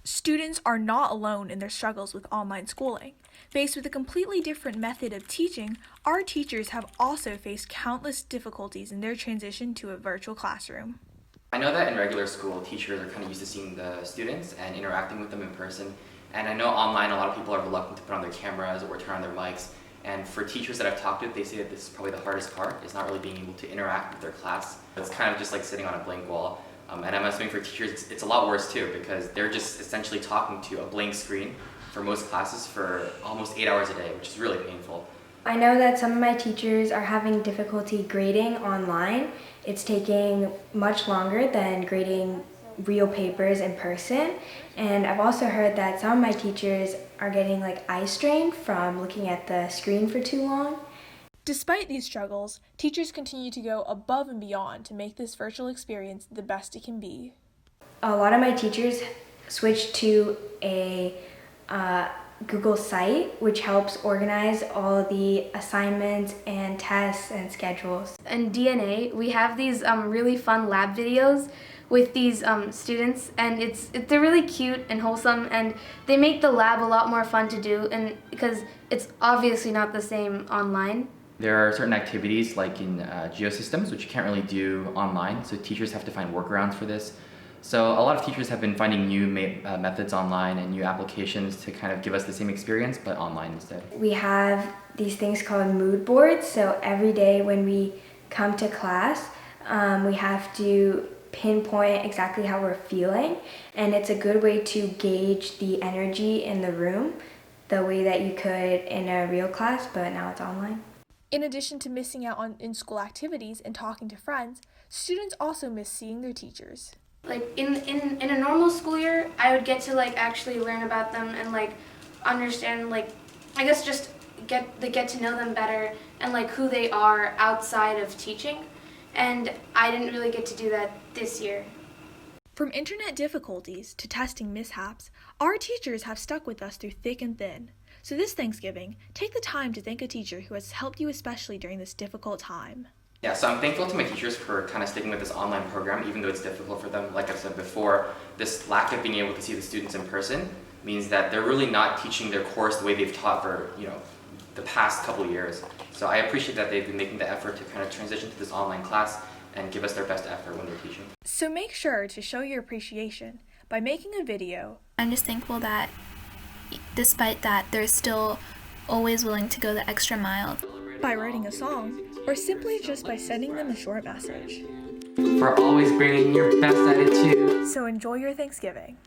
Students are not alone in their struggles with online schooling. Faced with a completely different method of teaching, our teachers have also faced countless difficulties in their transition to a virtual classroom. I know that in regular school, teachers are kind of used to seeing the students and interacting with them in person. And I know online a lot of people are reluctant to put on their cameras or turn on their mics. And for teachers that I've talked to, they say that this is probably the hardest part, is not really being able to interact with their class. It's kind of just like sitting on a blank wall. And I'm assuming for teachers, it's a lot worse too, because they're just essentially talking to a blank screen for most classes for almost 8 hours a day, which is really painful. I know that some of my teachers are having difficulty grading online. It's taking much longer than grading real papers in person. And I've also heard that some of my teachers are getting like eye strain from looking at the screen for too long. Despite these struggles, teachers continue to go above and beyond to make this virtual experience the best it can be. A lot of my teachers switched to a Google site, which helps organize all the assignments and tests and schedules. In DNA, we have these really fun lab videos with these students, and they're really cute and wholesome, and they make the lab a lot more fun to do, and because it's obviously not the same online. There are certain activities like in geosystems, which you can't really do online, so teachers have to find workarounds for this. So a lot of teachers have been finding new methods online and new applications to kind of give us the same experience, but online instead. We have these things called mood boards, so every day when we come to class, we have to pinpoint exactly how we're feeling, and it's a good way to gauge the energy in the room, the way that you could in a real class, but now it's online. In addition to missing out on in-school activities and talking to friends, students also miss seeing their teachers. Like in a normal school year, I would get to like actually learn about them and like understand, like I guess just get to know them better and like who they are outside of teaching. And I didn't really get to do that this year. From internet difficulties to testing mishaps, our teachers have stuck with us through thick and thin. So this Thanksgiving, take the time to thank a teacher who has helped you especially during this difficult time. Yeah, so I'm thankful to my teachers for kind of sticking with this online program, even though it's difficult for them. Like I've said before, this lack of being able to see the students in person means that they're really not teaching their course the way they've taught for, the past couple years. So I appreciate that they've been making the effort to kind of transition to this online class and give us their best effort when they're teaching. So make sure to show your appreciation by making a video. I'm just thankful that despite that, they're still always willing to go the extra mile. By writing a song, or simply just by sending them a short message. For always bringing your best attitude. So enjoy your Thanksgiving.